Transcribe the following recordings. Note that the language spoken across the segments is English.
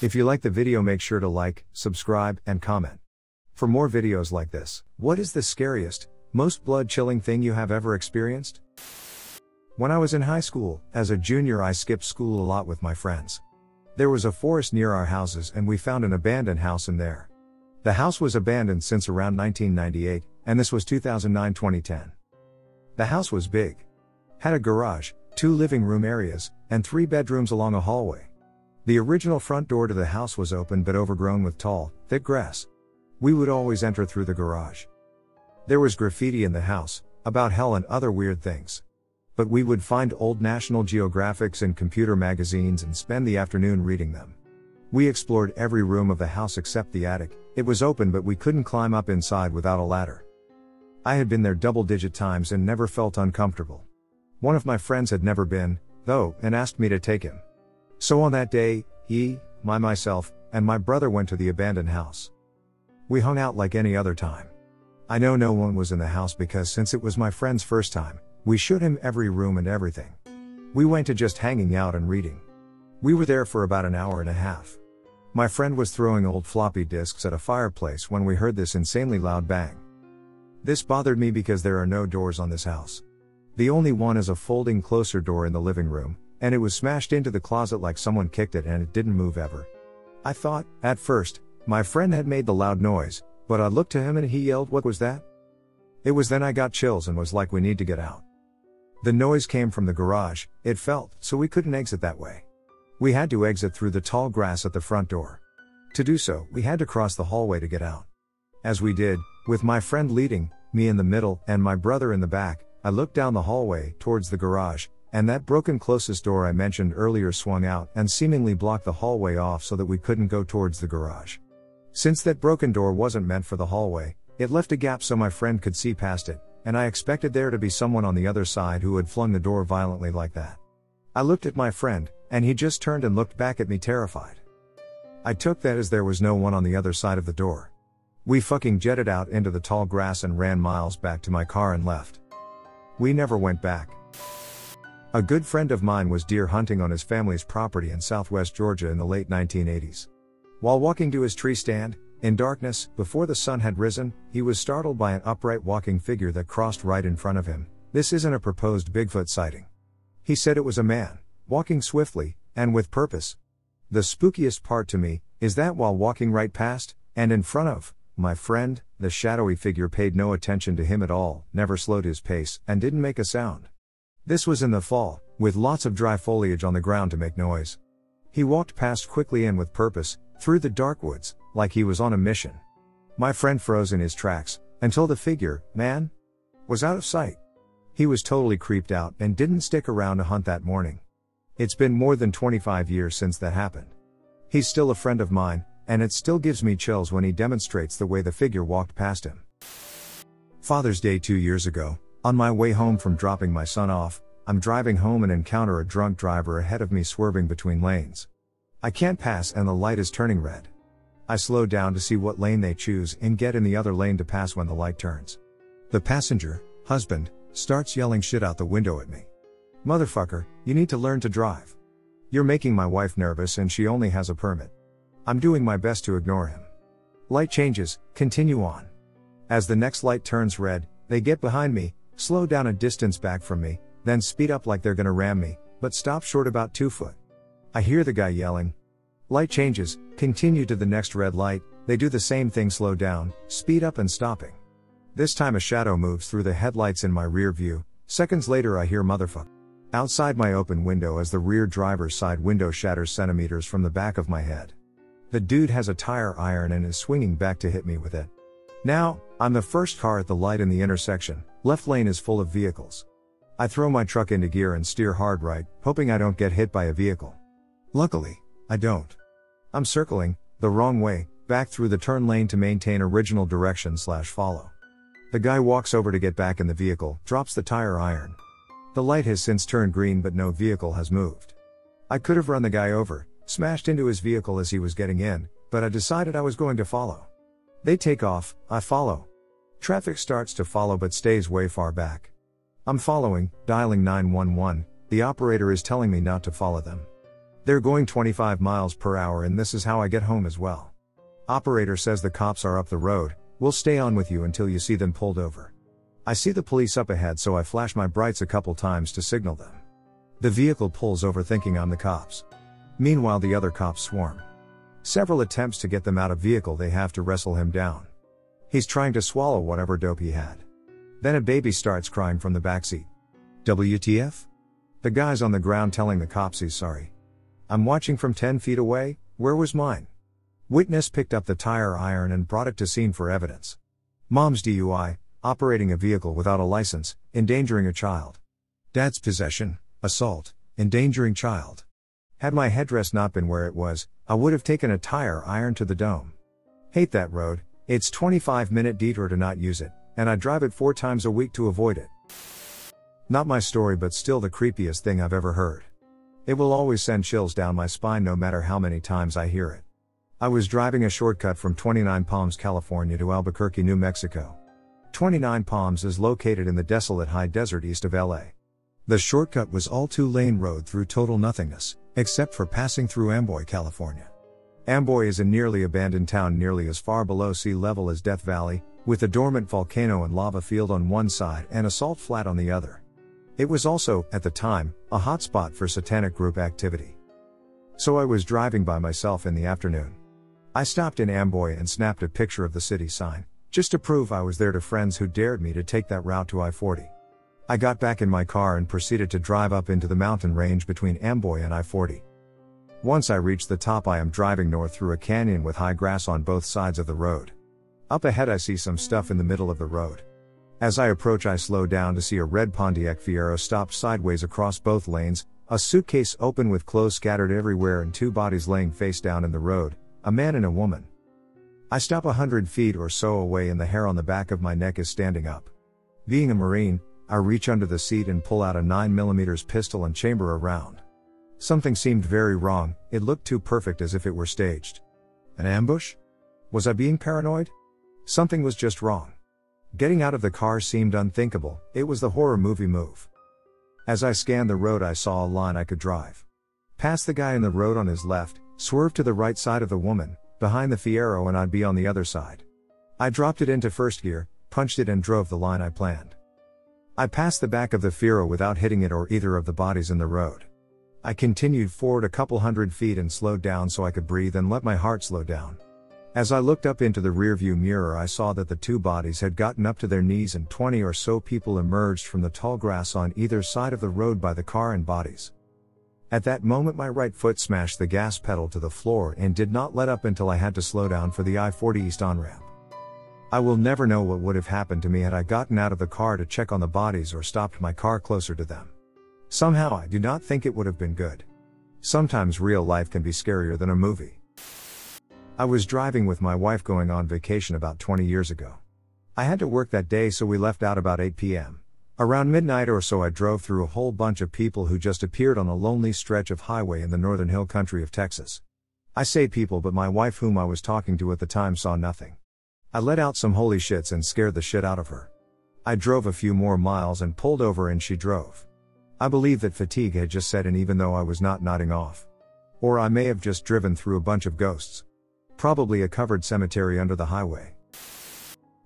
If you like the video, make sure to like, subscribe, and comment. For more videos like this, what is the scariest, most blood-chilling thing you have ever experienced? When I was in high school, as a junior, I skipped school a lot with my friends. There was a forest near our houses and we found an abandoned house in there. The house was abandoned since around 1998, and this was 2009-2010. The house was big. Had a garage, 2 living room areas, and 3 bedrooms along a hallway. The original front door to the house was open but overgrown with tall, thick grass. We would always enter through the garage. There was graffiti in the house, about hell and other weird things. But we would find old National Geographics and computer magazines and spend the afternoon reading them. We explored every room of the house except the attic. It was open but we couldn't climb up inside without a ladder. I had been there double-digit times and never felt uncomfortable. One of my friends had never been, though, and asked me to take him. So on that day, myself, and my brother went to the abandoned house. We hung out like any other time. I know no one was in the house because since it was my friend's first time, we showed him every room and everything. We went to just hanging out and reading. We were there for about an hour and a half. My friend was throwing old floppy disks at a fireplace when we heard this insanely loud bang. This bothered me because there are no doors on this house. The only one is a folding closer door in the living room, and it was smashed into the closet like someone kicked it and it didn't move ever. I thought, at first, my friend had made the loud noise, but I looked to him and he yelled, "What was that?" It was then I got chills and was like, we need to get out. The noise came from the garage, it felt, so we couldn't exit that way. We had to exit through the tall grass at the front door. To do so, we had to cross the hallway to get out. As we did, with my friend leading, me in the middle, and my brother in the back, I looked down the hallway, towards the garage, and that broken closest door I mentioned earlier swung out and seemingly blocked the hallway off so that we couldn't go towards the garage. Since that broken door wasn't meant for the hallway, it left a gap so my friend could see past it, and I expected there to be someone on the other side who had flung the door violently like that. I looked at my friend, and he just turned and looked back at me terrified. I took that as there was no one on the other side of the door. We fucking jetted out into the tall grass and ran miles back to my car and left. We never went back. A good friend of mine was deer hunting on his family's property in southwest Georgia in the late 1980s. While walking to his tree stand, in darkness, before the sun had risen, he was startled by an upright walking figure that crossed right in front of him. This isn't a proposed Bigfoot sighting. He said it was a man, walking swiftly, and with purpose. The spookiest part to me, is that while walking right past, and in front of, my friend, the shadowy figure paid no attention to him at all, never slowed his pace, and didn't make a sound. This was in the fall, with lots of dry foliage on the ground to make noise. He walked past quickly and with purpose, through the dark woods, like he was on a mission. My friend froze in his tracks, until the figure, man, was out of sight. He was totally creeped out and didn't stick around to hunt that morning. It's been more than 25 years since that happened. He's still a friend of mine, and it still gives me chills when he demonstrates the way the figure walked past him. Father's Day 2 years ago, on my way home from dropping my son off, I'm driving home and encounter a drunk driver ahead of me swerving between lanes. I can't pass and the light is turning red. I slow down to see what lane they choose and get in the other lane to pass when the light turns. The passenger, husband, starts yelling shit out the window at me. "Motherfucker, you need to learn to drive. You're making my wife nervous and she only has a permit." I'm doing my best to ignore him. Light changes, continue on. As the next light turns red, they get behind me, slow down a distance back from me, then speed up like they're gonna ram me, but stop short about 2 foot. I hear the guy yelling. Light changes, continue to the next red light, they do the same thing, slow down, speed up and stopping. This time a shadow moves through the headlights in my rear view. Seconds later I hear "motherfucker" outside my open window as the rear driver's side window shatters centimeters from the back of my head. The dude has a tire iron and is swinging back to hit me with it. Now, I'm the first car at the light in the intersection, left lane is full of vehicles. I throw my truck into gear and steer hard right, hoping I don't get hit by a vehicle. Luckily, I don't. I'm circling, the wrong way, back through the turn lane to maintain original direction/follow. The guy walks over to get back in the vehicle, drops the tire iron. The light has since turned green but no vehicle has moved. I could have run the guy over, smashed into his vehicle as he was getting in, but I decided I was going to follow. They take off, I follow. Traffic starts to follow but stays way far back. I'm following, dialing 911, The operator is telling me not to follow them. They're going 25 miles per hour and this is how I get home as well. Operator says the cops are up the road, we'll stay on with you until you see them pulled over. I see the police up ahead so I flash my brights a couple times to signal them. The vehicle pulls over thinking I'm the cops. Meanwhile the other cops swarm. Several attempts to get them out of vehicle, they have to wrestle him down. He's trying to swallow whatever dope he had. Then a baby starts crying from the backseat. WTF? The guy's on the ground telling the cops he's sorry. I'm watching from 10 feet away, where was mine? Witness picked up the tire iron and brought it to scene for evidence. Mom's DUI, operating a vehicle without a license, endangering a child. Dad's possession, assault, endangering child. Had my headdress not been where it was, I would have taken a tire iron to the dome. Hate that road, it's 25-minute detour to not use it, and I drive it 4 times a week to avoid it. Not my story but still the creepiest thing I've ever heard. It will always send chills down my spine no matter how many times I hear it. I was driving a shortcut from 29 Palms, California to Albuquerque, New Mexico. 29 Palms is located in the desolate high desert east of LA. The shortcut was all 2-lane road through total nothingness, except for passing through Amboy, California. Amboy is a nearly abandoned town nearly as far below sea level as Death Valley, with a dormant volcano and lava field on one side and a salt flat on the other. It was also, at the time, a hotspot for satanic group activity. So I was driving by myself in the afternoon. I stopped in Amboy and snapped a picture of the city sign, just to prove I was there to friends who dared me to take that route to I-40. I got back in my car and proceeded to drive up into the mountain range between Amboy and I-40. Once I reached the top, I am driving north through a canyon with high grass on both sides of the road. Up ahead I see some stuff in the middle of the road. As I approach I slow down to see a red Pontiac Fiero stopped sideways across both lanes, a suitcase open with clothes scattered everywhere and 2 bodies laying face down in the road, a man and a woman. I stop 100 feet or so away and the hair on the back of my neck is standing up. Being a Marine, I reach under the seat and pull out a 9mm pistol and chamber a round. Something seemed very wrong, it looked too perfect as if it were staged. An ambush? Was I being paranoid? Something was just wrong. Getting out of the car seemed unthinkable, it was the horror movie move. As I scanned the road I saw a line I could drive. Past the guy in the road on his left, swerve to the right side of the woman, behind the Fiero and I'd be on the other side. I dropped it into first gear, punched it and drove the line I planned. I passed the back of the Fiero without hitting it or either of the bodies in the road. I continued forward a couple hundred feet and slowed down so I could breathe and let my heart slow down. As I looked up into the rearview mirror I saw that the 2 bodies had gotten up to their knees and 20 or so people emerged from the tall grass on either side of the road by the car and bodies. At that moment my right foot smashed the gas pedal to the floor and did not let up until I had to slow down for the I-40 East on-ramp. I will never know what would have happened to me had I gotten out of the car to check on the bodies or stopped my car closer to them. Somehow I do not think it would have been good. Sometimes real life can be scarier than a movie. I was driving with my wife going on vacation about 20 years ago. I had to work that day so we left out about 8 p.m. Around midnight or so I drove through a whole bunch of people who just appeared on a lonely stretch of highway in the northern hill country of Texas. I say people but my wife whom I was talking to at the time saw nothing. I let out some holy shits and scared the shit out of her. I drove a few more miles and pulled over and she drove. I believe that fatigue had just set in even though I was not nodding off. Or I may have just driven through a bunch of ghosts. Probably a covered cemetery under the highway.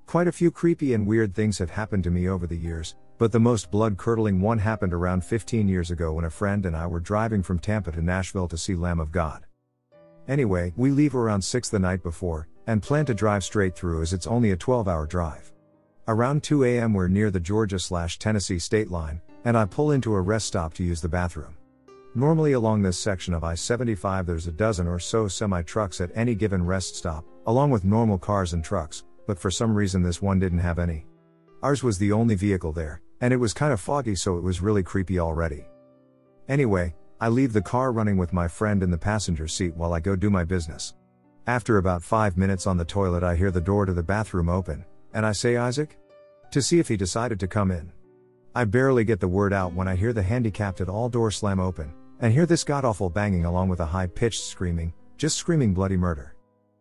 Quite a few creepy and weird things have happened to me over the years, but the most blood-curdling one happened around 15 years ago when a friend and I were driving from Tampa to Nashville to see Lamb of God. Anyway, we leave around 6 the night before, and plan to drive straight through as it's only a 12-hour drive. Around 2 a.m. we're near the Georgia/Tennessee state line, and I pull into a rest stop to use the bathroom. Normally along this section of I-75 there's a dozen or so semi-trucks at any given rest stop, along with normal cars and trucks, but for some reason this one didn't have any. Ours was the only vehicle there, and it was kind of foggy so it was really creepy already. Anyway, I leave the car running with my friend in the passenger seat while I go do my business. After about 5 minutes on the toilet I hear the door to the bathroom open, and I say Isaac? To see if he decided to come in. I barely get the word out when I hear the handicapped at all door slam open, and hear this god-awful banging along with a high-pitched screaming, just screaming bloody murder.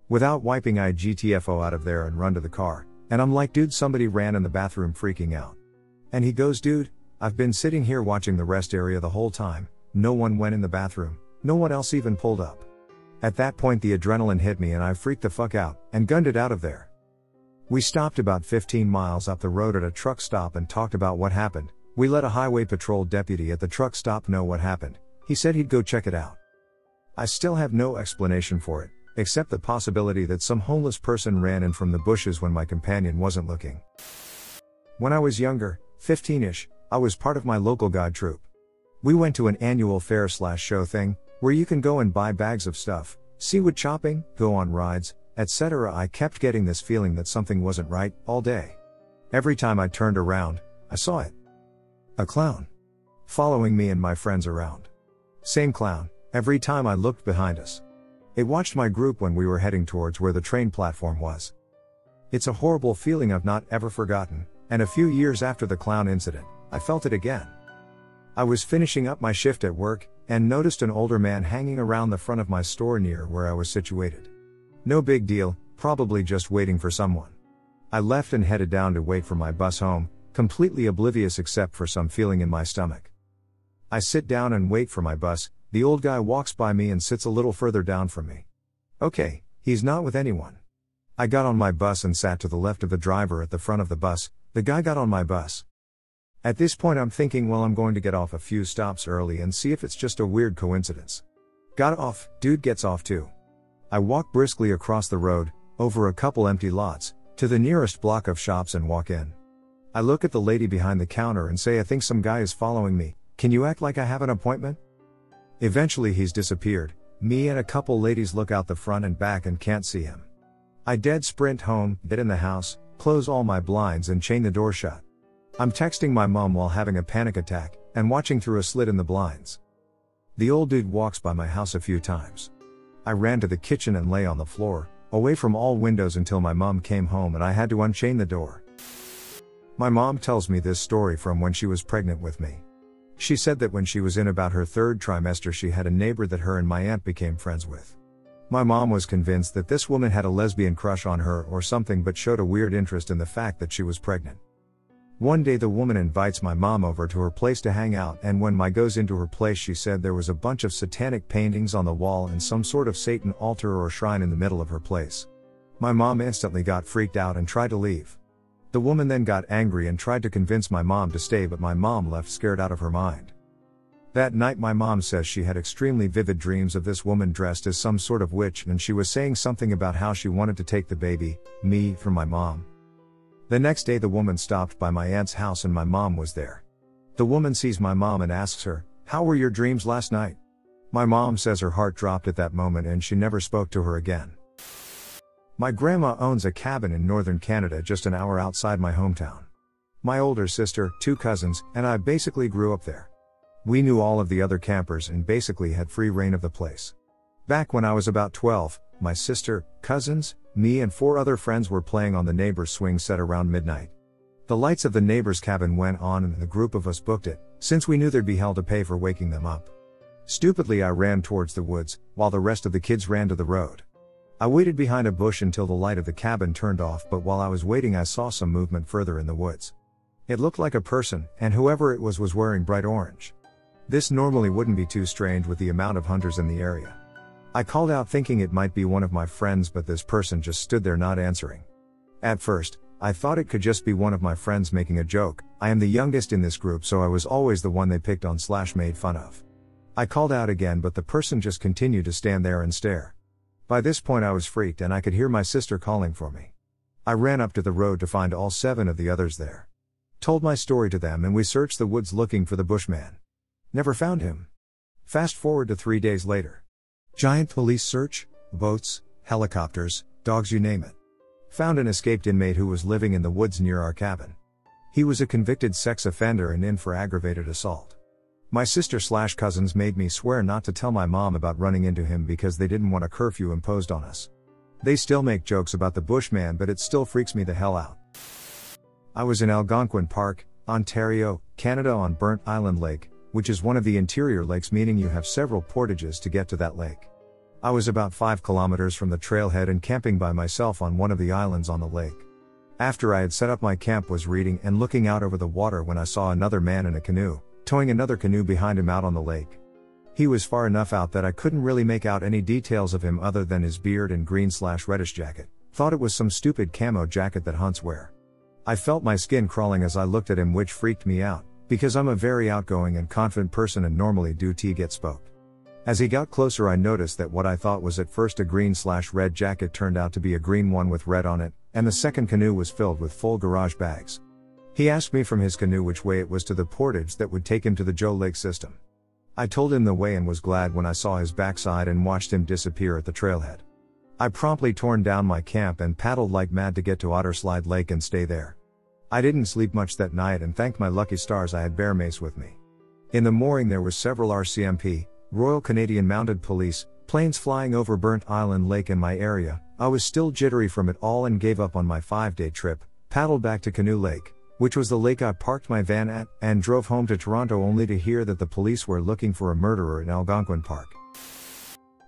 Without wiping I GTFO out of there and run to the car, and I'm like dude somebody ran in the bathroom freaking out. And he goes dude, I've been sitting here watching the rest area the whole time, no one went in the bathroom, no one else even pulled up. At that point the adrenaline hit me and I freaked the fuck out, and gunned it out of there. We stopped about 15 miles up the road at a truck stop and talked about what happened. We let a highway patrol deputy at the truck stop know what happened. He said he'd go check it out. I still have no explanation for it, except the possibility that some homeless person ran in from the bushes when my companion wasn't looking. When I was younger, 15-ish, I was part of my local guide troupe. We went to an annual fair/show thing, where you can go and buy bags of stuff, see wood chopping, go on rides, etc. I kept getting this feeling that something wasn't right, all day. Every time I turned around, I saw it. A clown. Following me and my friends around. Same clown, every time I looked behind us. It watched my group when we were heading towards where the train platform was. It's a horrible feeling I've not ever forgotten, and a few years after the clown incident, I felt it again. I was finishing up my shift at work, and noticed an older man hanging around the front of my store near where I was situated. No big deal, probably just waiting for someone. I left and headed down to wait for my bus home, completely oblivious except for some feeling in my stomach. I sit down and wait for my bus. The old guy walks by me and sits a little further down from me. Okay, he's not with anyone. I got on my bus and sat to the left of the driver at the front of the bus. The guy got on my bus. At this point I'm thinking, well, I'm going to get off a few stops early and see if it's just a weird coincidence. Got off, dude gets off too. I walk briskly across the road, over a couple empty lots, to the nearest block of shops and walk in. I look at the lady behind the counter and say, I think some guy is following me, can you act like I have an appointment? Eventually he's disappeared. Me and a couple ladies look out the front and back and can't see him. I dead sprint home, get in the house, close all my blinds and chain the door shut. I'm texting my mom while having a panic attack, and watching through a slit in the blinds. The old dude walks by my house a few times. I ran to the kitchen and lay on the floor, away from all windows until my mom came home and I had to unchain the door. My mom tells me this story from when she was pregnant with me. She said that when she was in about her third trimester she had a neighbor that her and my aunt became friends with. My mom was convinced that this woman had a lesbian crush on her or something, but showed a weird interest in the fact that she was pregnant. One day the woman invites my mom over to her place to hang out, and when my goes into her place she said there was a bunch of satanic paintings on the wall and some sort of Satan altar or shrine in the middle of her place. My mom instantly got freaked out and tried to leave. The woman then got angry and tried to convince my mom to stay, but my mom left scared out of her mind. That night my mom says she had extremely vivid dreams of this woman dressed as some sort of witch, and she was saying something about how she wanted to take the baby, me, from my mom. The next day the woman stopped by my aunt's house and my mom was there. The woman sees my mom and asks her, "How were your dreams last night?" My mom says her heart dropped at that moment and she never spoke to her again. My grandma owns a cabin in northern Canada just an hour outside my hometown. My older sister, 2 cousins, and I basically grew up there. We knew all of the other campers and basically had free reign of the place. Back when I was about 12, my sister, cousins, me and 4 other friends were playing on the neighbor's swing set around midnight. The lights of the neighbor's cabin went on and the group of us booked it, since we knew there'd be hell to pay for waking them up. Stupidly I ran towards the woods, while the rest of the kids ran to the road. I waited behind a bush until the light of the cabin turned off, but while I was waiting I saw some movement further in the woods. It looked like a person, and whoever it was wearing bright orange. This normally wouldn't be too strange with the amount of hunters in the area. I called out thinking it might be one of my friends, but this person just stood there not answering. At first, I thought it could just be one of my friends making a joke. I am the youngest in this group, so I was always the one they picked on / made fun of. I called out again, but the person just continued to stand there and stare. By this point I was freaked and I could hear my sister calling for me. I ran up to the road to find all 7 of the others there. Told my story to them and we searched the woods looking for the bushman. Never found him. Fast forward to 3 days later. Giant police search, boats, helicopters, dogs, you name it. Found an escaped inmate who was living in the woods near our cabin. He was a convicted sex offender and in for aggravated assault. My sister / cousins made me swear not to tell my mom about running into him because they didn't want a curfew imposed on us. They still make jokes about the bushman, but it still freaks me the hell out. I was in Algonquin Park, Ontario, Canada on Burnt Island Lake, which is one of the interior lakes, meaning you have several portages to get to that lake. I was about 5 kilometers from the trailhead and camping by myself on one of the islands on the lake. After I had set up my camp, was reading and looking out over the water when I saw another man in a canoe, towing another canoe behind him out on the lake. He was far enough out that I couldn't really make out any details of him other than his beard and green/reddish jacket. Thought it was some stupid camo jacket that hunts wear. I felt my skin crawling as I looked at him, which freaked me out, because I'm a very outgoing and confident person and normally do get spoke. As he got closer, I noticed that what I thought was at first a green/red jacket turned out to be a green one with red on it, and the second canoe was filled with full garage bags. He asked me from his canoe which way it was to the portage that would take him to the Joe Lake system. I told him the way and was glad when I saw his backside and watched him disappear at the trailhead. I promptly torn down my camp and paddled like mad to get to Otterslide Lake and stay there. I didn't sleep much that night and thanked my lucky stars I had bear mace with me. In the morning there were several RCMP, Royal Canadian Mounted Police, planes flying over Burnt Island Lake in my area. I was still jittery from it all and gave up on my 5-day trip, paddled back to Canoe Lake, which was the lake I parked my van at, and drove home to Toronto only to hear that the police were looking for a murderer in Algonquin Park.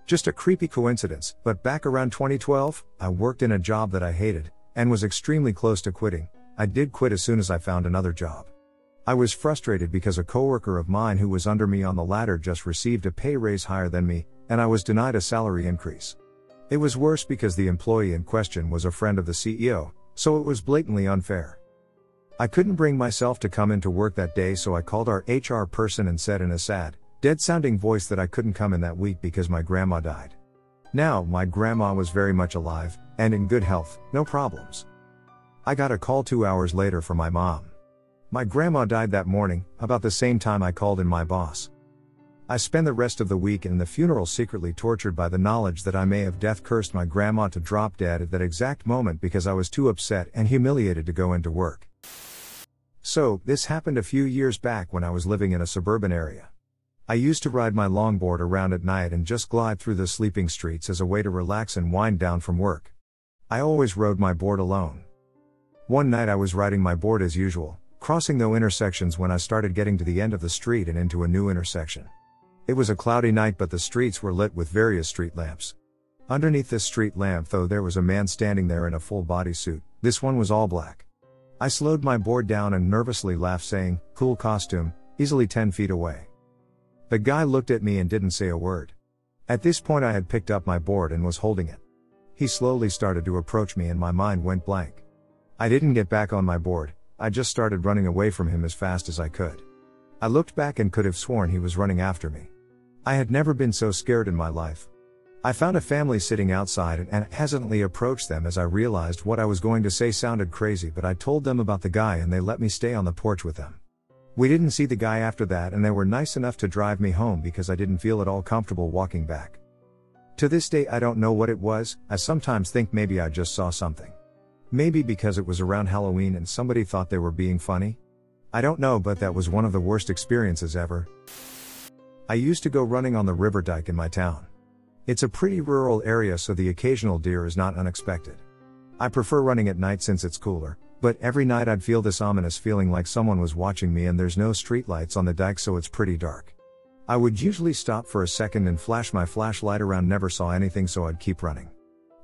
Just a creepy coincidence, but back around 2012, I worked in a job that I hated, and was extremely close to quitting. I did quit as soon as I found another job. I was frustrated because a coworker of mine who was under me on the ladder just received a pay raise higher than me, and I was denied a salary increase. It was worse because the employee in question was a friend of the CEO, so it was blatantly unfair. I couldn't bring myself to come into work that day, so I called our HR person and said in a sad, dead-sounding voice that I couldn't come in that week because my grandma died. Now, my grandma was very much alive, and in good health, no problems. I got a call 2 hours later from my mom. My grandma died that morning, about the same time I called in my boss. I spent the rest of the week in the funeral secretly tortured by the knowledge that I may have death cursed my grandma to drop dead at that exact moment because I was too upset and humiliated to go into work. So, this happened a few years back when I was living in a suburban area. I used to ride my longboard around at night and just glide through the sleeping streets as a way to relax and wind down from work. I always rode my board alone. One night I was riding my board as usual, crossing the intersections when I started getting to the end of the street and into a new intersection. It was a cloudy night, but the streets were lit with various street lamps. Underneath this street lamp, though, there was a man standing there in a full bodysuit. This one was all black. I slowed my board down and nervously laughed, saying, "Cool costume," easily 10 feet away. The guy looked at me and didn't say a word. At this point I had picked up my board and was holding it. He slowly started to approach me and my mind went blank. I didn't get back on my board, I just started running away from him as fast as I could. I looked back and could have sworn he was running after me. I had never been so scared in my life. I found a family sitting outside and hesitantly approached them as I realized what I was going to say sounded crazy, but I told them about the guy and they let me stay on the porch with them. We didn't see the guy after that, and they were nice enough to drive me home because I didn't feel at all comfortable walking back. To this day I don't know what it was. I sometimes think maybe I just saw something. Maybe because it was around Halloween and somebody thought they were being funny. I don't know, but that was one of the worst experiences ever. I used to go running on the river dike in my town. It's a pretty rural area, so the occasional deer is not unexpected. I prefer running at night since it's cooler, but every night I'd feel this ominous feeling like someone was watching me, and there's no streetlights on the dike, so it's pretty dark. I would usually stop for a second and flash my flashlight around, never saw anything, so I'd keep running.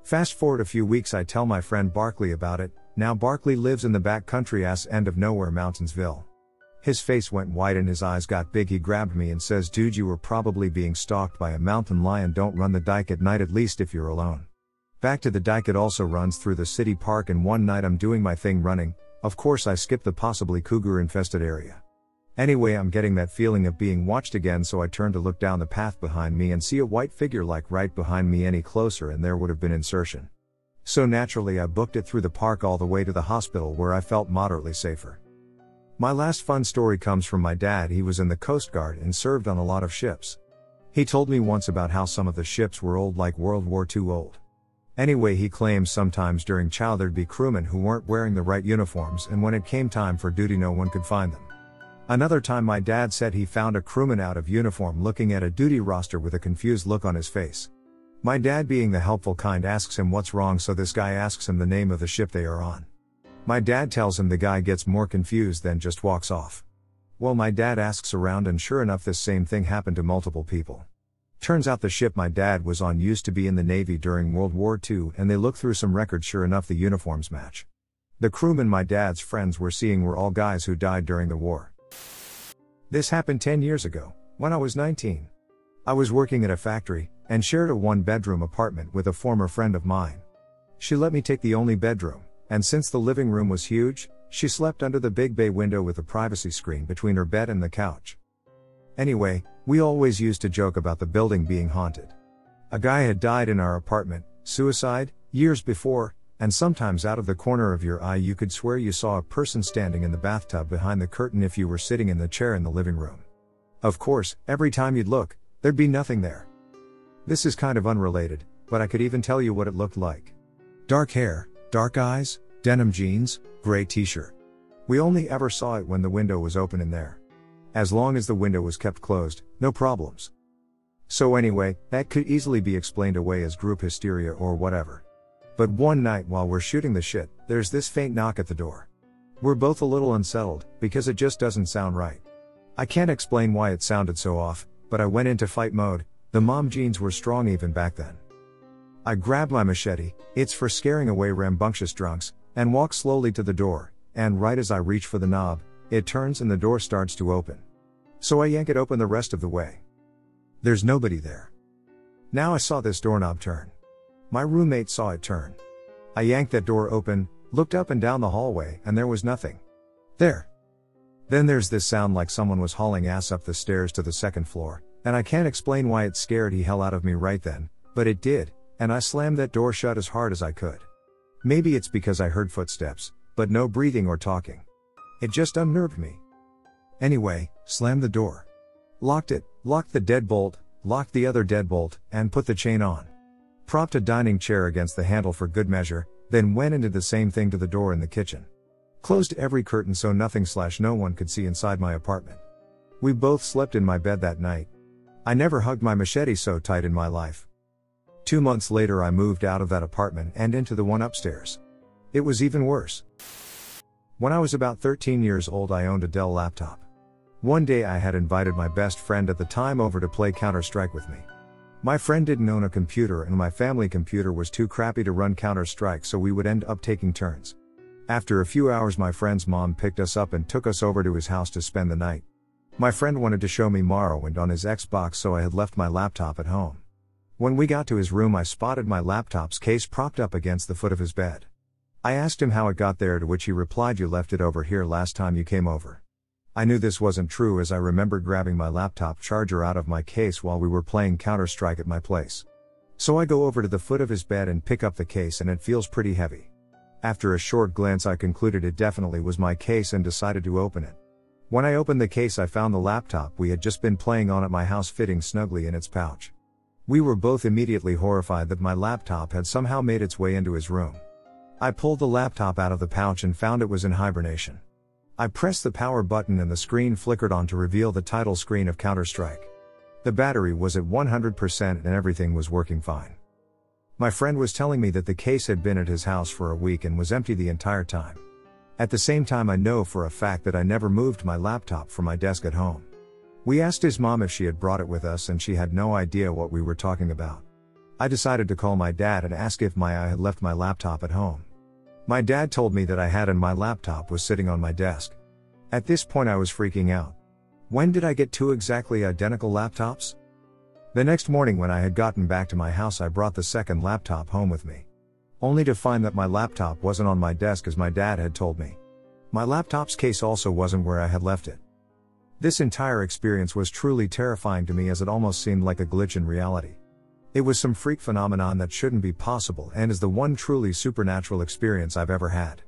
Fast forward a few weeks, I tell my friend Barkley about it. Now Barkley lives in the back country ass end of nowhere, Mountainsville. His face went white and his eyes got big. He grabbed me and says, "Dude, you were probably being stalked by a mountain lion. Don't run the dike at night, at least if you're alone." Back to the dike, it also runs through the city park, and one night I'm doing my thing running. Of course I skipped the possibly cougar infested area. Anyway, I'm getting that feeling of being watched again, so I turn to look down the path behind me and see a white figure like right behind me. Any closer and there would have been insertion. So naturally I booked it through the park all the way to the hospital, where I felt moderately safer. My last fun story comes from my dad. He was in the Coast Guard and served on a lot of ships. He told me once about how some of the ships were old, like World War II old. Anyway, he claims sometimes during chow there'd be crewmen who weren't wearing the right uniforms, and when it came time for duty no one could find them. Another time my dad said he found a crewman out of uniform looking at a duty roster with a confused look on his face. My dad, being the helpful kind, asks him what's wrong, so this guy asks him the name of the ship they are on. My dad tells him, the guy gets more confused than just walks off. Well, my dad asks around, and sure enough this same thing happened to multiple people. Turns out the ship my dad was on used to be in the Navy during World War II, and they looked through some records. Sure enough, the uniforms match. The crewmen my dad's friends were seeing were all guys who died during the war. This happened 10 years ago, when I was 19. I was working at a factory, and shared a one-bedroom apartment with a former friend of mine. She let me take the only bedroom, and since the living room was huge, she slept under the big bay window with a privacy screen between her bed and the couch. Anyway, we always used to joke about the building being haunted. A guy had died in our apartment, suicide, years before, and sometimes out of the corner of your eye you could swear you saw a person standing in the bathtub behind the curtain if you were sitting in the chair in the living room. Of course, every time you'd look, there'd be nothing there. This is kind of unrelated, but I could even tell you what it looked like. Dark hair, dark eyes, denim jeans, gray t-shirt. We only ever saw it when the window was open in there. As long as the window was kept closed, no problems. So anyway, that could easily be explained away as group hysteria or whatever. But one night while we're shooting the shit, there's this faint knock at the door. We're both a little unsettled, because it just doesn't sound right. I can't explain why it sounded so off, but I went into fight mode. The mom jeans were strong even back then. I grabbed my machete, it's for scaring away rambunctious drunks, and walk slowly to the door, and right as I reach for the knob, it turns and the door starts to open. So I yank it open the rest of the way. There's nobody there. Now I saw this doorknob turn. My roommate saw it turn. I yanked that door open, looked up and down the hallway, and there was nothing there. Then there's this sound like someone was hauling ass up the stairs to the second floor, and I can't explain why it scared the hell out of me right then, but it did, and I slammed that door shut as hard as I could. Maybe it's because I heard footsteps, but no breathing or talking. It just unnerved me. Anyway, slammed the door. Locked it, locked the deadbolt, locked the other deadbolt, and put the chain on. Propped a dining chair against the handle for good measure, then went and did the same thing to the door in the kitchen. Closed every curtain so nothing/no one could see inside my apartment. We both slept in my bed that night. I never hugged my machete so tight in my life. 2 months later I moved out of that apartment and into the one upstairs. It was even worse. When I was about 13 years old I owned a Dell laptop. One day I had invited my best friend at the time over to play Counter-Strike with me. My friend didn't own a computer and my family computer was too crappy to run Counter-Strike, so we would end up taking turns. After a few hours my friend's mom picked us up and took us over to his house to spend the night. My friend wanted to show me Morrowind on his Xbox, so I had left my laptop at home. When we got to his room I spotted my laptop's case propped up against the foot of his bed. I asked him how it got there, to which he replied, "You left it over here last time you came over." I knew this wasn't true as I remembered grabbing my laptop charger out of my case while we were playing Counter-Strike at my place. So I go over to the foot of his bed and pick up the case, and it feels pretty heavy. After a short glance I concluded it definitely was my case and decided to open it. When I opened the case I found the laptop we had just been playing on at my house fitting snugly in its pouch. We were both immediately horrified that my laptop had somehow made its way into his room. I pulled the laptop out of the pouch and found it was in hibernation. I pressed the power button and the screen flickered on to reveal the title screen of Counter-Strike. The battery was at 100% and everything was working fine. My friend was telling me that the case had been at his house for a week and was empty the entire time. At the same time I know for a fact that I never moved my laptop from my desk at home. We asked his mom if she had brought it with us and she had no idea what we were talking about. I decided to call my dad and ask if I had left my laptop at home. My dad told me that I had, and my laptop was sitting on my desk. At this point I was freaking out. When did I get two exactly identical laptops? The next morning when I had gotten back to my house I brought the second laptop home with me. Only to find that my laptop wasn't on my desk as my dad had told me. My laptop's case also wasn't where I had left it. This entire experience was truly terrifying to me as it almost seemed like a glitch in reality. It was some freak phenomenon that shouldn't be possible and is the one truly supernatural experience I've ever had.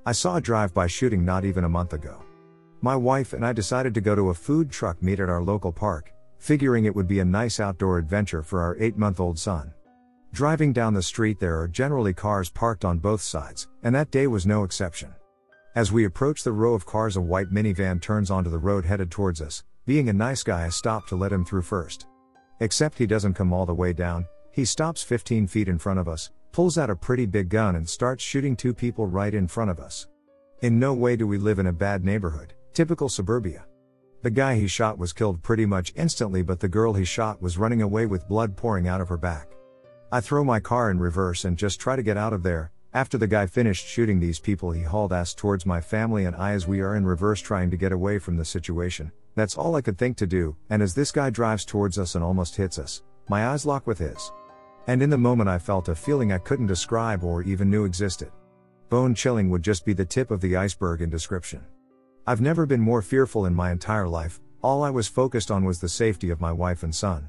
I saw a drive-by shooting not even a month ago. My wife and I decided to go to a food truck meet at our local park, figuring it would be a nice outdoor adventure for our 8-month-old son. Driving down the street there are generally cars parked on both sides, and that day was no exception. As we approach the row of cars a white minivan turns onto the road headed towards us. Being a nice guy I stop to let him through first. Except he doesn't come all the way down, he stops 15 feet in front of us, pulls out a pretty big gun and starts shooting two people right in front of us. In no way do we live in a bad neighborhood, typical suburbia. The guy he shot was killed pretty much instantly, but the girl he shot was running away with blood pouring out of her back. I throw my car in reverse and just try to get out of there, After the guy finished shooting these people, he hauled ass towards my family and I as we are in reverse trying to get away from the situation. That's all I could think to do, and as this guy drives towards us and almost hits us, my eyes lock with his. And in the moment I felt a feeling I couldn't describe or even knew existed. Bone chilling would just be the tip of the iceberg in description. I've never been more fearful in my entire life. All I was focused on was the safety of my wife and son.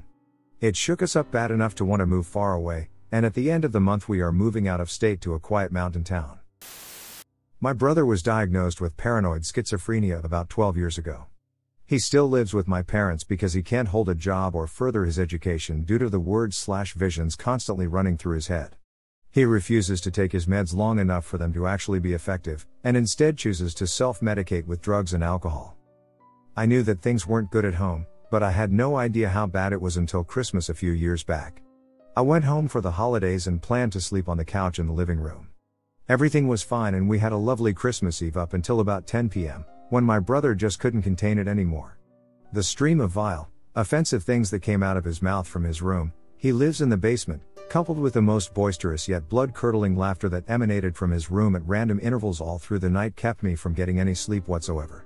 It shook us up bad enough to want to move far away, and at the end of the month we are moving out of state to a quiet mountain town. My brother was diagnosed with paranoid schizophrenia about 12 years ago. He still lives with my parents because he can't hold a job or further his education due to the words/visions constantly running through his head. He refuses to take his meds long enough for them to actually be effective, and instead chooses to self-medicate with drugs and alcohol. I knew that things weren't good at home, but I had no idea how bad it was until Christmas a few years back. I went home for the holidays and planned to sleep on the couch in the living room. Everything was fine and we had a lovely Christmas Eve up until about 10 p.m, when my brother just couldn't contain it anymore. The stream of vile, offensive things that came out of his mouth from his room, he lives in the basement, coupled with the most boisterous yet blood-curdling laughter that emanated from his room at random intervals all through the night kept me from getting any sleep whatsoever.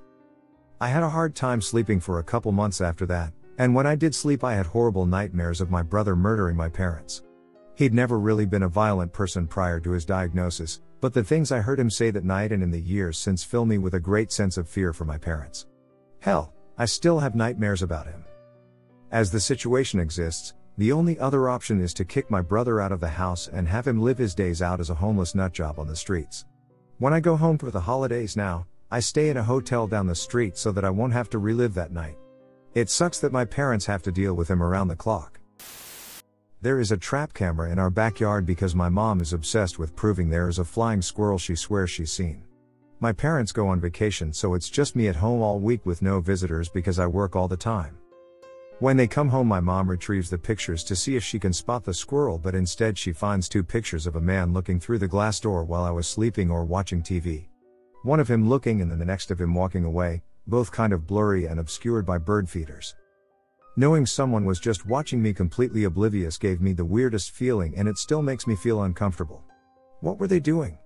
I had a hard time sleeping for a couple months after that, and when I did sleep I had horrible nightmares of my brother murdering my parents. He'd never really been a violent person prior to his diagnosis, but the things I heard him say that night and in the years since fill me with a great sense of fear for my parents. Hell, I still have nightmares about him. As the situation exists, the only other option is to kick my brother out of the house and have him live his days out as a homeless nutjob on the streets. When I go home for the holidays now, I stay in a hotel down the street so that I won't have to relive that night. It sucks that my parents have to deal with him around the clock. There is a trap camera in our backyard because my mom is obsessed with proving there is a flying squirrel she swears she's seen. My parents go on vacation, so it's just me at home all week with no visitors because I work all the time. When they come home, my mom retrieves the pictures to see if she can spot the squirrel, but instead she finds two pictures of a man looking through the glass door while I was sleeping or watching TV. One of him looking and then the next of him walking away, both kind of blurry and obscured by bird feeders. Knowing someone was just watching me completely oblivious gave me the weirdest feeling, and it still makes me feel uncomfortable. What were they doing?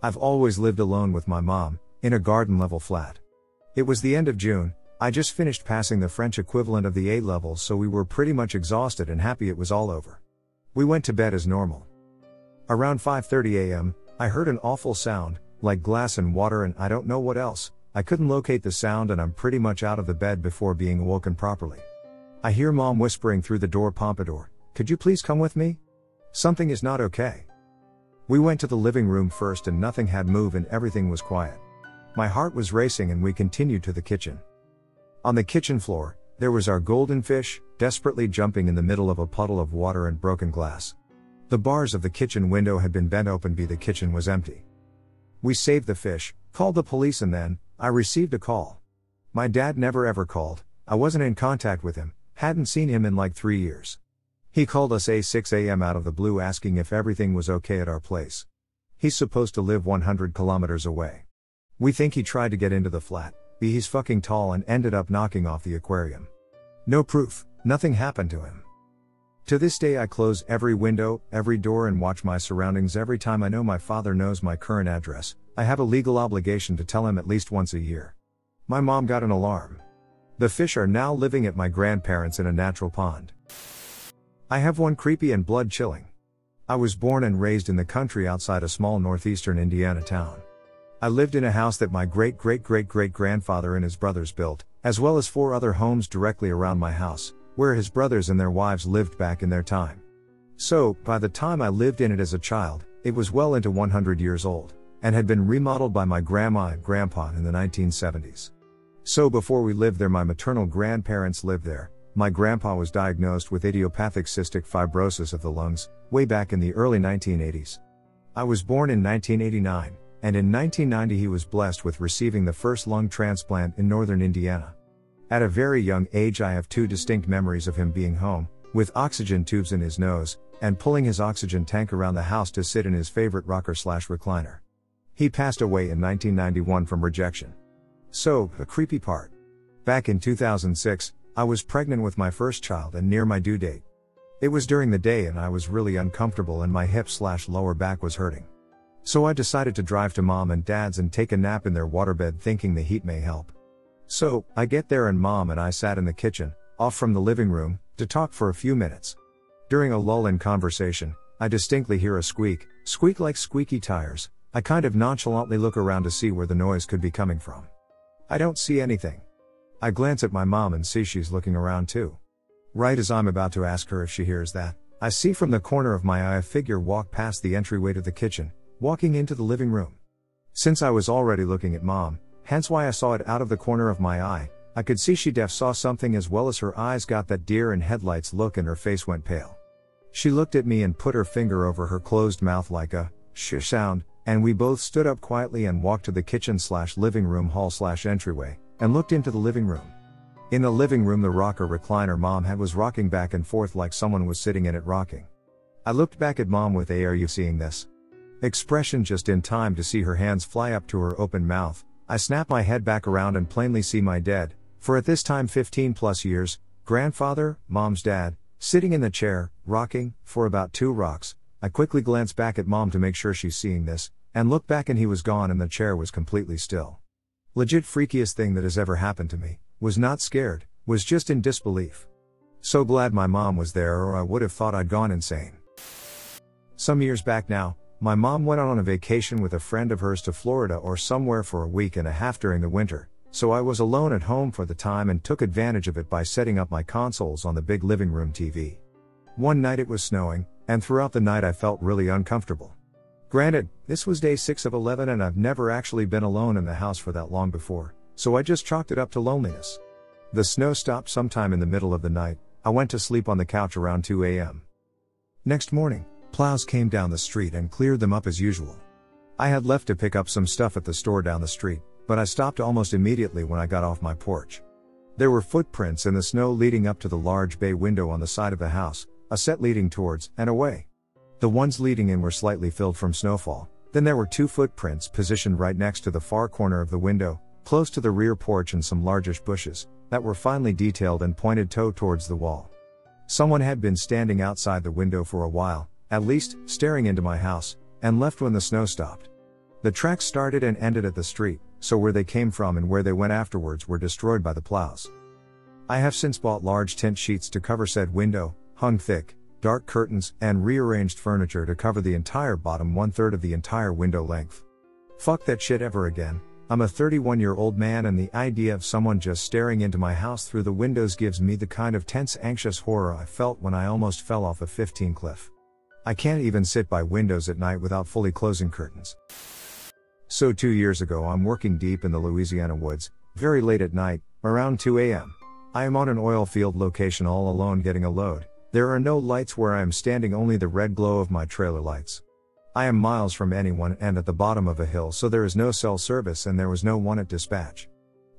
I've always lived alone with my mom, in a garden-level flat. It was the end of June. I just finished passing the French equivalent of the A-levels, so we were pretty much exhausted and happy it was all over. We went to bed as normal. Around 5:30 a.m., I heard an awful sound, like glass and water and I don't know what else. I couldn't locate the sound and I'm pretty much out of the bed before being awoken properly. I hear Mom whispering through the door, "Pompadour, could you please come with me? Something is not okay." We went to the living room first and nothing had moved and everything was quiet. My heart was racing and we continued to the kitchen. On the kitchen floor, there was our golden fish, desperately jumping in the middle of a puddle of water and broken glass. The bars of the kitchen window had been bent open, the kitchen was empty. We saved the fish, called the police, and then I received a call. My dad never ever called. I wasn't in contact with him, hadn't seen him in like 3 years. He called us at 6 a.m. out of the blue asking if everything was okay at our place. He's supposed to live 100 kilometers away. We think he tried to get into the flat, he's fucking tall, and ended up knocking off the aquarium. No proof, nothing happened to him. To this day I close every window, every door, and watch my surroundings every time I know my father knows my current address. I have a legal obligation to tell him at least once a year. My mom got an alarm. The fish are now living at my grandparents' in a natural pond. I have one creepy and blood-chilling. I was born and raised in the country outside a small northeastern Indiana town. I lived in a house that my great-great-great-great-grandfather and his brothers built, as well as 4 other homes directly around my house, where his brothers and their wives lived back in their time. So, by the time I lived in it as a child, it was well into 100 years old, and had been remodeled by my grandma and grandpa in the 1970s. So before we lived there, my maternal grandparents lived there. My grandpa was diagnosed with idiopathic cystic fibrosis of the lungs, way back in the early 1980s. I was born in 1989, and in 1990 he was blessed with receiving the first lung transplant in northern Indiana. At a very young age I have 2 distinct memories of him being home, with oxygen tubes in his nose, and pulling his oxygen tank around the house to sit in his favorite rocker/recliner. He passed away in 1991 from rejection. So, the creepy part. Back in 2006, I was pregnant with my first child and near my due date. It was during the day and I was really uncomfortable and my hip/lower back was hurting. So I decided to drive to mom and dad's and take a nap in their waterbed thinking the heat may help. So, I get there and mom and I sat in the kitchen, off from the living room, to talk for a few minutes. During a lull in conversation, I distinctly hear a squeak like squeaky tires. I kind of nonchalantly look around to see where the noise could be coming from. I don't see anything. I glance at my mom and see she's looking around too. Right as I'm about to ask her if she hears that, I see from the corner of my eye a figure walk past the entryway to the kitchen, walking into the living room. Since I was already looking at mom, hence why I saw it out of the corner of my eye, I could see she def saw something as well as her eyes got that deer in headlights look and her face went pale. She looked at me and put her finger over her closed mouth like a shh sound, and we both stood up quietly and walked to the kitchen/living room hall/entryway, and looked into the living room. In the living room the rocker recliner mom had was rocking back and forth like someone was sitting in it rocking. I looked back at mom with a "Are you seeing this?" expression just in time to see her hands fly up to her open mouth. I snap my head back around and plainly see my dead, for at this time 15 plus years, grandfather, mom's dad, sitting in the chair, rocking, for about 2 rocks. I quickly glance back at mom to make sure she's seeing this, and look back and he was gone and the chair was completely still. Legit freakiest thing that has ever happened to me, was not scared, was just in disbelief. So glad my mom was there or I would have thought I'd gone insane. Some years back now, my mom went on a vacation with a friend of hers to Florida or somewhere for a week and a half during the winter, so I was alone at home for the time and took advantage of it by setting up my consoles on the big living room TV. One night it was snowing, and throughout the night I felt really uncomfortable. Granted, this was day 6 of 11 and I've never actually been alone in the house for that long before, so I just chalked it up to loneliness. The snow stopped sometime in the middle of the night. I went to sleep on the couch around 2 a.m. Next morning, plows came down the street and cleared them up as usual. I had left to pick up some stuff at the store down the street, but I stopped almost immediately when I got off my porch. There were footprints in the snow leading up to the large bay window on the side of the house, a set leading towards and away. The ones leading in were slightly filled from snowfall. Then there were 2 footprints positioned right next to the far corner of the window, close to the rear porch, and some largish bushes that were finely detailed and pointed towards the wall. Someone had been standing outside the window for a while, at least, staring into my house, and left when the snow stopped. The tracks started and ended at the street, so where they came from and where they went afterwards were destroyed by the plows. I have since bought large tent sheets to cover said window, hung thick, dark curtains, and rearranged furniture to cover the entire bottom 1/3 of the entire window length. Fuck that shit ever again. I'm a 31-year-old man and the idea of someone just staring into my house through the windows gives me the kind of tense, anxious horror I felt when I almost fell off a 15 cliff. I can't even sit by windows at night without fully closing curtains. So 2 years ago I'm working deep in the Louisiana woods, very late at night, around 2 a.m. I am on an oil field location all alone getting a load. There are no lights where I am standing, only the red glow of my trailer lights. I am miles from anyone and at the bottom of a hill, so there is no cell service and there was no one at dispatch.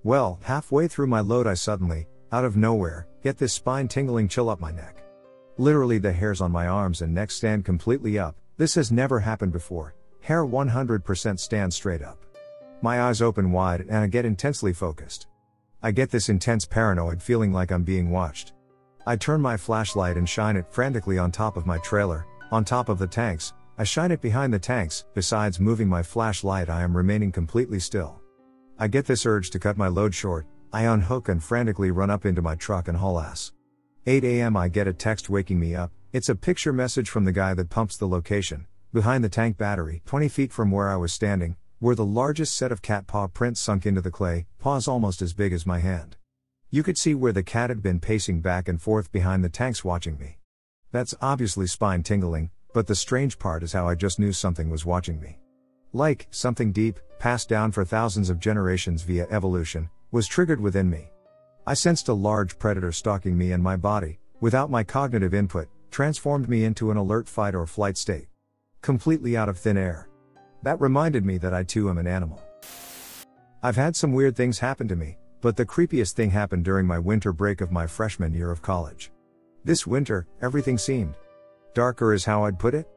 Well, halfway through my load I suddenly, out of nowhere, get this spine-tingling chill up my neck. Literally the hairs on my arms and neck stand completely up. This has never happened before. Hair 100% stand straight up. My eyes open wide and I get intensely focused. I get this intense paranoid feeling like I'm being watched. I turn my flashlight and shine it frantically on top of my trailer, on top of the tanks. I shine it behind the tanks. Besides moving my flashlight, I am remaining completely still. I get this urge to cut my load short. I unhook and frantically run up into my truck and haul ass. 8 a.m. I get a text waking me up. It's a picture message from the guy that pumps the location. Behind the tank battery, 20 feet from where I was standing, were the largest set of cat paw prints sunk into the clay, paws almost as big as my hand. You could see where the cat had been pacing back and forth behind the tanks watching me. That's obviously spine tingling, but the strange part is how I just knew something was watching me. Like, something deep, passed down for thousands of generations via evolution, was triggered within me. I sensed a large predator stalking me and my body, without my cognitive input, transformed me into an alert fight or flight state. Completely out of thin air. That reminded me that I too am an animal. I've had some weird things happen to me, but the creepiest thing happened during my winter break of my freshman year of college. This winter, everything seemed darker is how I'd put it.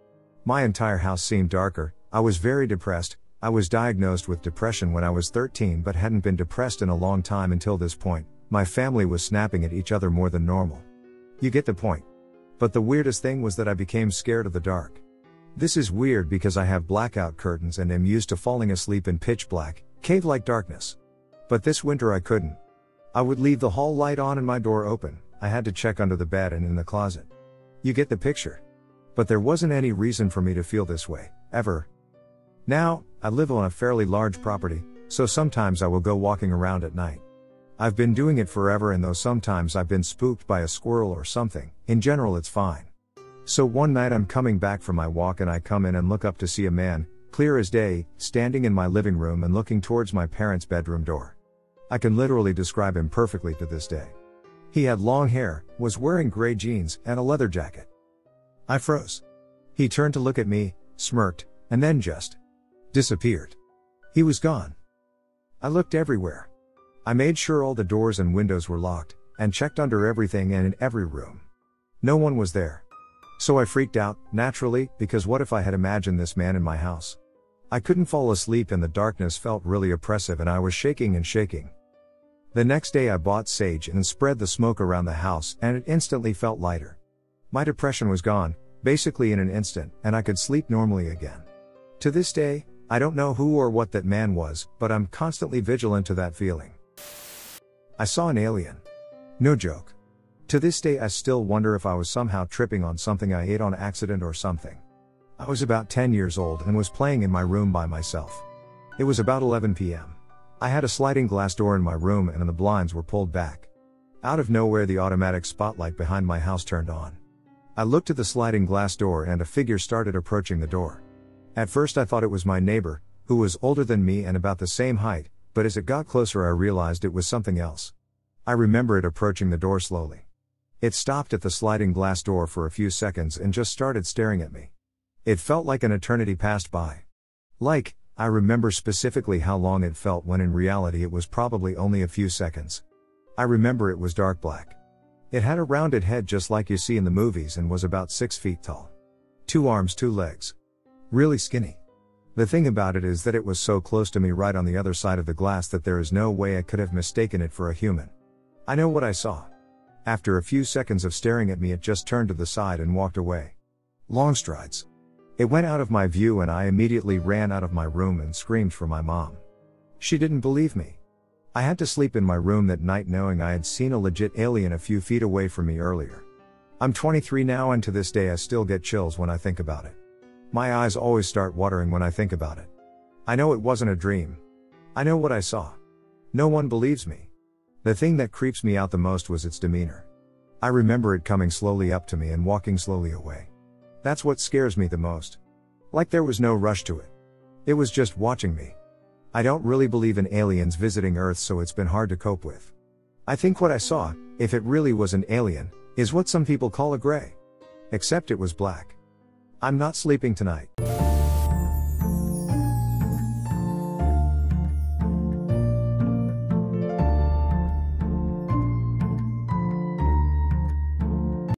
My entire house seemed darker. I was very depressed. I was diagnosed with depression when I was 13 but hadn't been depressed in a long time until this point. My family was snapping at each other more than normal. You get the point. But the weirdest thing was that I became scared of the dark. This is weird because I have blackout curtains and am used to falling asleep in pitch black, cave-like darkness. But this winter I couldn't. I would leave the hall light on and my door open. I had to check under the bed and in the closet. You get the picture. But there wasn't any reason for me to feel this way, ever. Now, I live on a fairly large property, so sometimes I will go walking around at night. I've been doing it forever, and though sometimes I've been spooked by a squirrel or something, in general it's fine. So one night I'm coming back from my walk and I come in and look up to see a man, clear as day, standing in my living room and looking towards my parents' bedroom door. I can literally describe him perfectly to this day. He had long hair, was wearing gray jeans, and a leather jacket. I froze. He turned to look at me, smirked, and then just disappeared. He was gone. I looked everywhere. I made sure all the doors and windows were locked, and checked under everything and in every room. No one was there. So I freaked out, naturally, because what if I had imagined this man in my house? I couldn't fall asleep and the darkness felt really oppressive and I was shaking and shaking. The next day I bought sage and spread the smoke around the house and it instantly felt lighter. My depression was gone, basically in an instant, and I could sleep normally again. To this day, I don't know who or what that man was, but I'm constantly vigilant to that feeling. I saw an alien. No joke. To this day I still wonder if I was somehow tripping on something I ate on accident or something. I was about 10 years old and was playing in my room by myself. It was about 11 p.m. I had a sliding glass door in my room and the blinds were pulled back. Out of nowhere the automatic spotlight behind my house turned on. I looked at the sliding glass door and a figure started approaching the door. At first I thought it was my neighbor, who was older than me and about the same height, but as it got closer I realized it was something else. I remember it approaching the door slowly. It stopped at the sliding glass door for a few seconds and just started staring at me. It felt like an eternity passed by. I remember specifically how long it felt when in reality it was probably only a few seconds. I remember it was dark black. It had a rounded head just like you see in the movies and was about 6 feet tall. 2 arms, 2 legs. Really skinny. The thing about it is that it was so close to me right on the other side of the glass that there is no way I could have mistaken it for a human. I know what I saw. After a few seconds of staring at me it just turned to the side and walked away. Long strides. It went out of my view and I immediately ran out of my room and screamed for my mom. She didn't believe me. I had to sleep in my room that night knowing I had seen a legit alien a few feet away from me earlier. I'm 23 now and to this day I still get chills when I think about it. My eyes always start watering when I think about it. I know it wasn't a dream. I know what I saw. No one believes me. The thing that creeps me out the most was its demeanor. I remember it coming slowly up to me and walking slowly away. That's what scares me the most. Like there was no rush to it. It was just watching me. I don't really believe in aliens visiting Earth, so it's been hard to cope with. I think what I saw, if it really was an alien, is what some people call a gray. Except it was black. I'm not sleeping tonight.